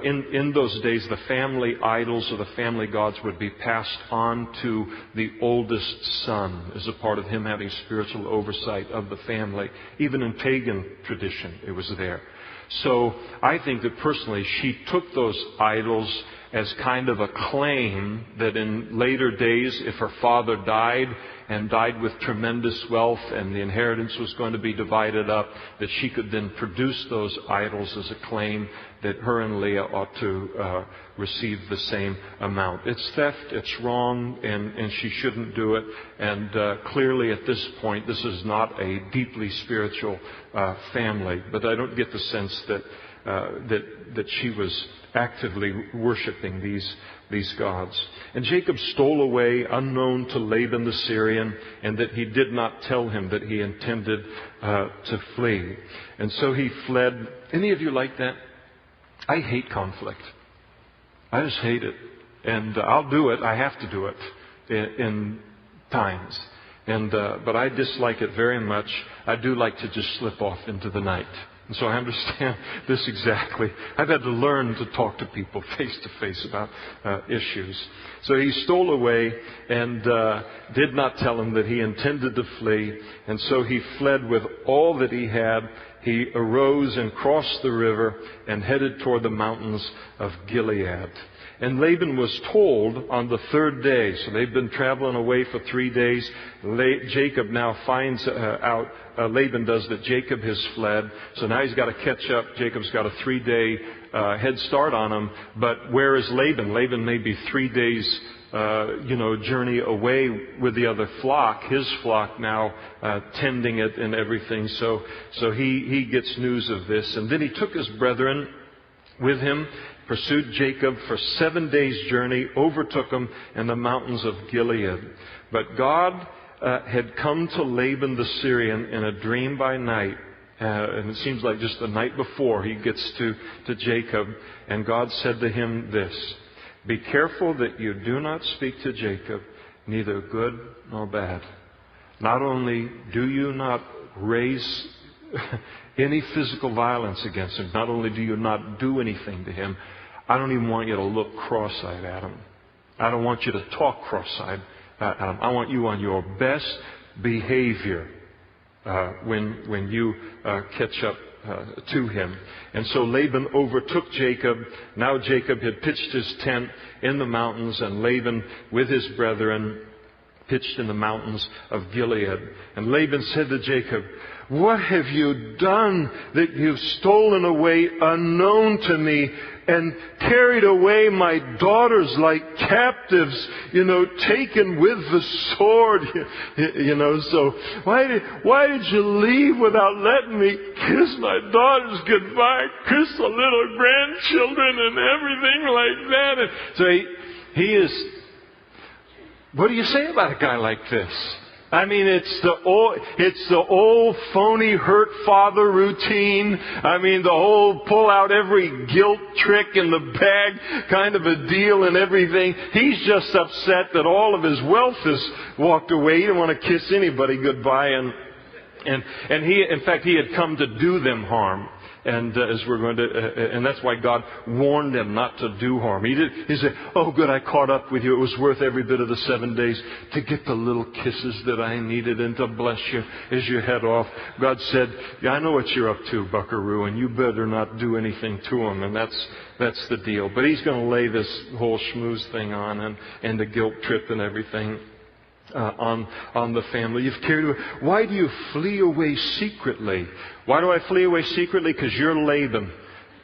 in those days the family idols or the family gods would be passed on to the oldest son as a part of him having spiritual oversight of the family. Even in pagan tradition it was there. So I think that personally she took those idols as kind of a claim that in later days, if her father died and died with tremendous wealth and the inheritance was going to be divided up, that she could then produce those idols as a claim that her and Leah ought to receive the same amount. It's theft, it's wrong, and she shouldn't do it. And clearly at this point, this is not a deeply spiritual family. But I don't get the sense that she was actively worshiping these gods. And Jacob stole away unknown to Laban the Syrian, and that he did not tell him that he intended to flee. And so he fled. Any of you like that? I hate conflict. I just hate it. And I'll do it. I have to do it in times. But I dislike it very much. I do like to just slip off into the night. And so I understand this exactly. I've had to learn to talk to people face to face about issues. So he stole away and did not tell him that he intended to flee. And so he fled with all that he had. He arose and crossed the river and headed toward the mountains of Gilead. And Laban was told on the third day, so they've been traveling away for 3 days. Jacob now finds out, Laban does, that Jacob has fled. So now he's got to catch up. Jacob's got a 3-day head start on him. But where is Laban? Laban may be 3 days journey away with the other flock, his flock now tending it and everything. So he gets news of this. And then he took his brethren with him, pursued Jacob for 7 days' journey, overtook him in the mountains of Gilead. But God had come to Laban the Syrian in a dream by night. And it seems like just the night before he gets to Jacob. And God said to him this: "Be careful that you do not speak to Jacob, neither good nor bad. Not only do you not raise any physical violence against him, not only do you not do anything to him, I don't even want you to look cross-eyed at him. I don't want you to talk cross-eyed at him. I want you on your best behavior when you catch up to him." And so Laban overtook Jacob. Now Jacob had pitched his tent in the mountains, and Laban with his brethren pitched in the mountains of Gilead. And Laban said to Jacob, "What have you done that you've stolen away unknown to me and carried away my daughters like captives, taken with the sword?" So why did you leave without letting me kiss my daughters goodbye, kiss the little grandchildren and everything like that? And so he is, what do you say about a guy like this? I mean, it's the old phony hurt father routine. I mean, the whole pull out every guilt trick in the bag kind of a deal and everything. He's just upset that all of his wealth has walked away. He didn't want to kiss anybody goodbye, and he, in fact, he had come to do them harm. And as we're going to, and that's why God warned them not to do harm. He said, "Oh, good, I caught up with you. It was worth every bit of the 7 days to get the little kisses that I needed and to bless you as you head off." God said, "Yeah, I know what you're up to, buckaroo, and you better not do anything to him." And that's the deal. But he's going to lay this whole schmooze thing on and the guilt trip and everything on the family. You've carried away. Why do you flee away secretly? Why do I flee away secretly? Because you're Laban.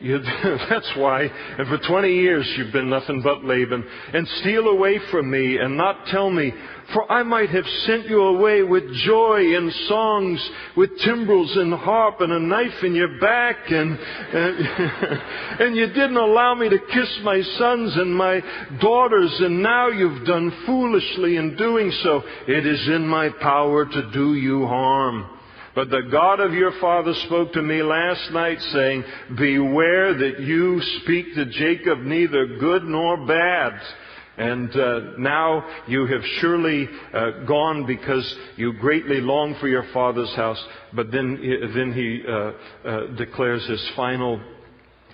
That's why. And for 20 years you've been nothing but Laban. And steal away from me and not tell me. For I might have sent you away with joy and songs, with timbrels and harp and a knife in your back. And you didn't allow me to kiss my sons and my daughters. And now you've done foolishly in doing so. It is in my power to do you harm. But the God of your father spoke to me last night, saying, beware that you speak to Jacob neither good nor bad. And now you have surely gone because you greatly long for your father's house. But then he declares his final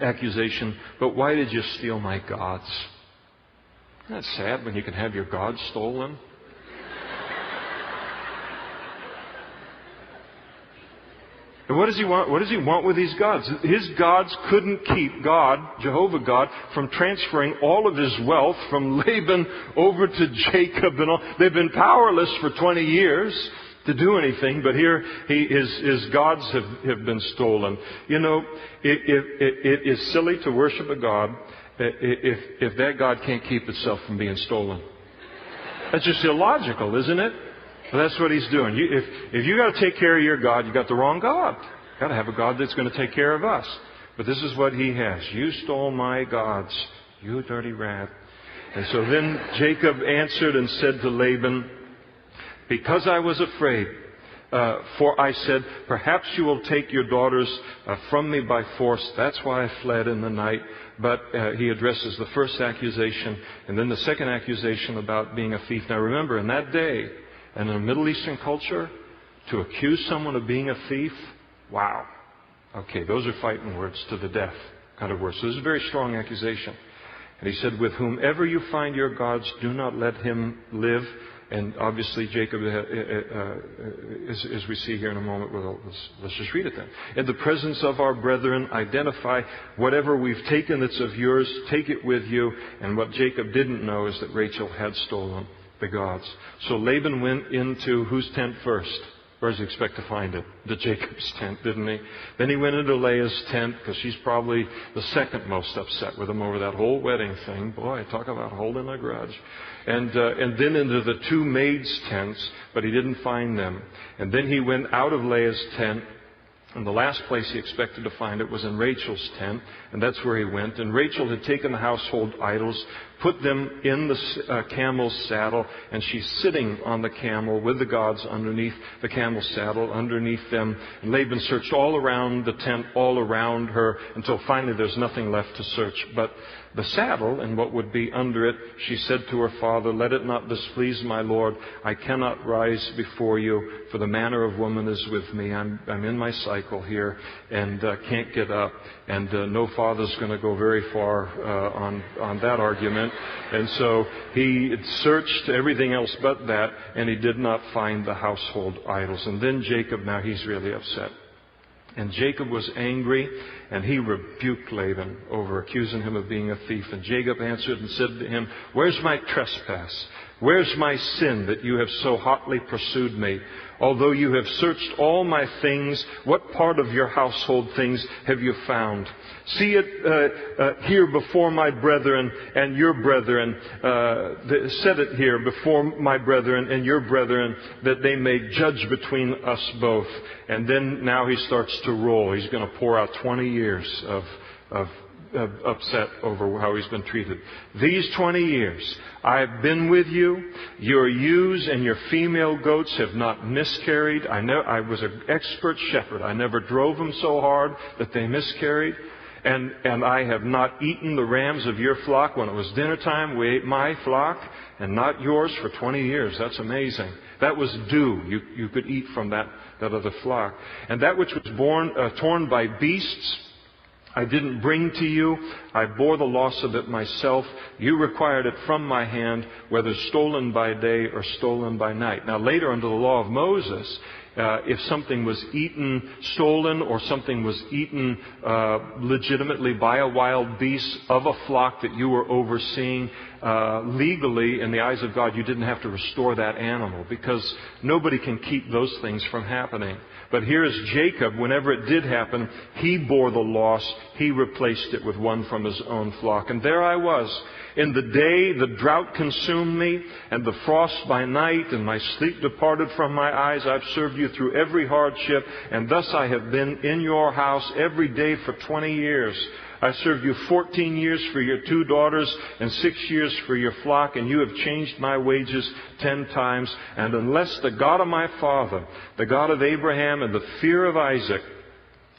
accusation. But why did you steal my gods? Isn't that sad when you can have your gods stolen? And what does he want? What does he want with these gods? His gods couldn't keep God, Jehovah God, from transferring all of his wealth from Laban over to Jacob and all. They've been powerless for 20 years to do anything, but here his gods have been stolen. You know, it is silly to worship a God if that God can't keep itself from being stolen. That's just illogical, isn't it? Well, that's what he's doing. If you got to take care of your God, you got the wrong God. You got to have a God that's going to take care of us. But this is what he has. You stole my gods, you dirty rat. And so then Jacob answered and said to Laban, because I was afraid, for I said, perhaps you will take your daughters from me by force. That's why I fled in the night. But he addresses the first accusation and then the second accusation about being a thief. Now remember, in that day, and in a Middle Eastern culture, to accuse someone of being a thief, wow. Okay, those are fighting words to the death kind of words. So this is a very strong accusation. And he said, with whomever you find your gods, do not let him live. And obviously Jacob, as we see here in a moment, well, let's just read it then. In the presence of our brethren, identify whatever we've taken that's of yours, take it with you. And what Jacob didn't know is that Rachel had stolen the gods. So Laban went into whose tent first? Where does he expect to find it? The Jacob's tent, didn't he? Then he went into Leah's tent because she's probably the second most upset with him over that whole wedding thing. Boy, talk about holding a grudge. And then into the two maids' tents, but he didn't find them. And then he went out of Leah's tent. And the last place he expected to find it was in Rachel's tent, and that's where he went. And Rachel had taken the household idols, put them in the camel's saddle, and she's sitting on the camel with the gods underneath the camel's saddle, underneath them. And Laban searched all around the tent, all around her, until finally there's nothing left to search but the saddle and what would be under it. She said to her father, let it not displease my lord. I cannot rise before you, for the manner of woman is with me. I'm in my cycle here and can't get up. And no father's going to go very far on that argument. And so he searched everything else but that, and he did not find the household idols. And then Jacob, now he's really upset. And Jacob was angry, and he rebuked Laban over accusing him of being a thief. And Jacob answered and said to him, where's my trespass? Where's my sin that you have so hotly pursued me? Although you have searched all my things, what part of your household things have you found? See it here before my brethren and your brethren. Set it here before my brethren and your brethren, that they may judge between us both. And then now he starts to roll. He's going to pour out 20 years of upset over how he's been treated. These 20 years, I've been with you. Your ewes and your female goats have not miscarried. I was an expert shepherd. I never drove them so hard that they miscarried. And I have not eaten the rams of your flock. When it was dinner time, we ate my flock and not yours for 20 years. That's amazing. That was due. You could eat from that other flock. And that which was torn by beasts, I didn't bring to you. I bore the loss of it myself. You required it from my hand, whether stolen by day or stolen by night. Now later under the law of Moses, if something was eaten, stolen, or something was eaten legitimately by a wild beast of a flock that you were overseeing, legally, in the eyes of God, you didn't have to restore that animal, because nobody can keep those things from happening. But here is Jacob, whenever it did happen, he bore the loss. He replaced it with one from his own flock. And there I was. In the day the drought consumed me, and the frost by night, and my sleep departed from my eyes. I've served you through every hardship, and thus I have been in your house every day for 20 years. I served you 14 years for your 2 daughters and 6 years for your flock, and you have changed my wages 10 times. And unless the God of my father, the God of Abraham and the fear of Isaac,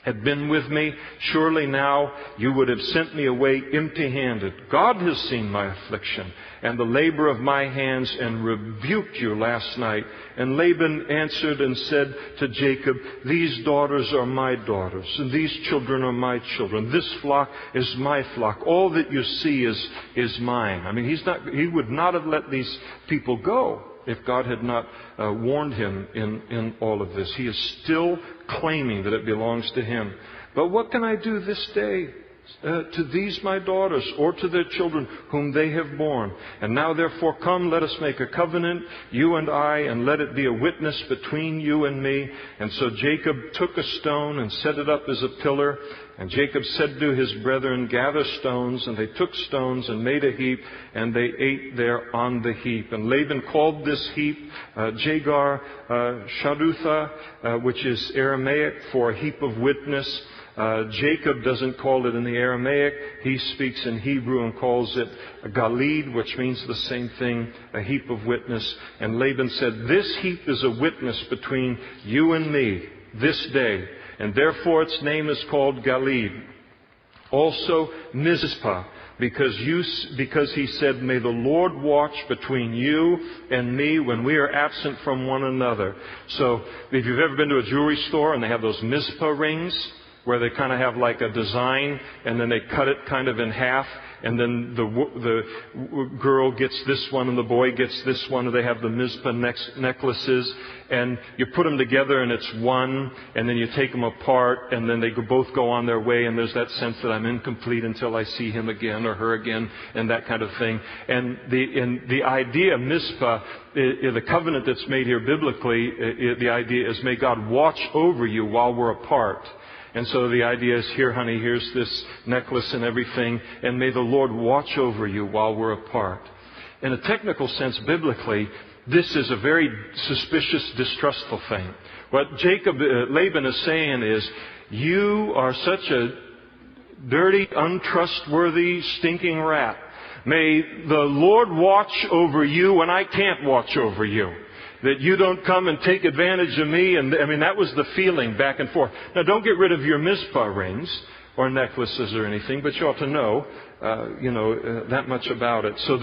had been with me, surely now you would have sent me away empty-handed. God has seen my affliction and the labor of my hands and rebuked you last night. And Laban answered and said to Jacob, these daughters are my daughters, and these children are my children. This flock is my flock. All that you see is mine. I mean, he would not have let these people go if God had not warned him in all of this. He is still claiming that it belongs to him. But what can I do this day to these my daughters, or to their children whom they have borne? And now therefore come, let us make a covenant, you and I, and let it be a witness between you and me. And so Jacob took a stone and set it up as a pillar. And Jacob said to his brethren, gather stones. And they took stones and made a heap, and they ate there on the heap. And Laban called this heap Jagar Shadutha, which is Aramaic for a heap of witness. Jacob doesn't call it in the Aramaic. He speaks in Hebrew and calls it Galid, which means the same thing, a heap of witness. And Laban said, this heap is a witness between you and me this day. And therefore its name is called Galid. Also Mizpah, because he said, may the Lord watch between you and me when we are absent from one another. So if you've ever been to a jewelry store and they have those Mizpah rings, where they kind of have like a design, and then they cut it kind of in half, and then the girl gets this one and the boy gets this one, and they have the Mizpah necklaces, and you put them together and it's one, and then you take them apart, and then they both go on their way, and there's that sense that I'm incomplete until I see him again or her again, and that kind of thing. And the idea of Mizpah, the covenant that's made here biblically, the idea is may God watch over you while we're apart. And so the idea is, here, honey, here's this necklace and everything, and may the Lord watch over you while we're apart. In a technical sense, biblically, this is a very suspicious, distrustful thing. What Laban is saying is, you are such a dirty, untrustworthy, stinking rat. May the Lord watch over you when I can't watch over you. That you don't come and take advantage of me. And I mean, that was the feeling back and forth. Now, don't get rid of your Mizpah rings or necklaces or anything, but you ought to know, that much about it. So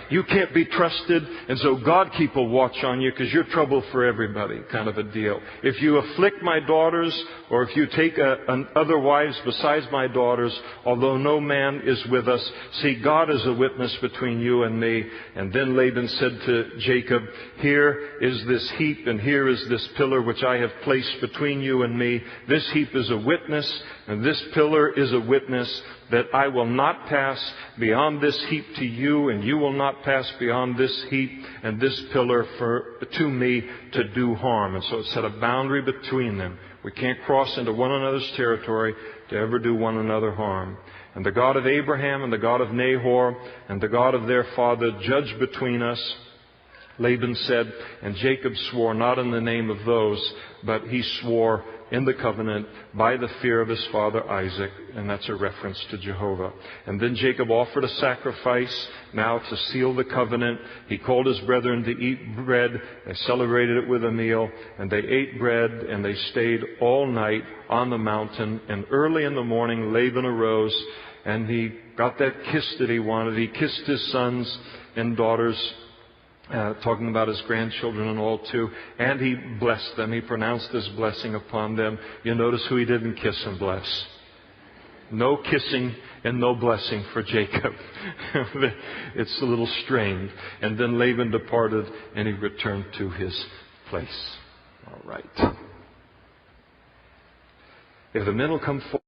you can't be trusted, and so God keep a watch on you because you're trouble for everybody, kind of a deal. If you afflict my daughters, or if you take other wives besides my daughters, although no man is with us, see, God is a witness between you and me. And then Laban said to Jacob, here is this heap, and here is this pillar which I have placed between you and me. This heap is a witness, and this pillar is a witness, that I will not pass beyond this heap to you, and you will not pass beyond this heap and this pillar to me to do harm. And so it set a boundary between them. We can't cross into one another's territory to ever do one another harm. And the God of Abraham and the God of Nahor and the God of their father judge between us. Laban said, and Jacob swore not in the name of those, but he swore in the covenant by the fear of his father Isaac, and that's a reference to Jehovah. And then Jacob offered a sacrifice now to seal the covenant. He called his brethren to eat bread. They celebrated it with a meal, and they ate bread, and they stayed all night on the mountain. And early in the morning Laban arose, and he got that kiss that he wanted. He kissed his sons and daughters, talking about his grandchildren and all too. And he blessed them. He pronounced his blessing upon them. You notice who he didn't kiss and bless. No kissing and no blessing for Jacob. It's a little strained. And then Laban departed and he returned to his place. All right. If the men will come forward.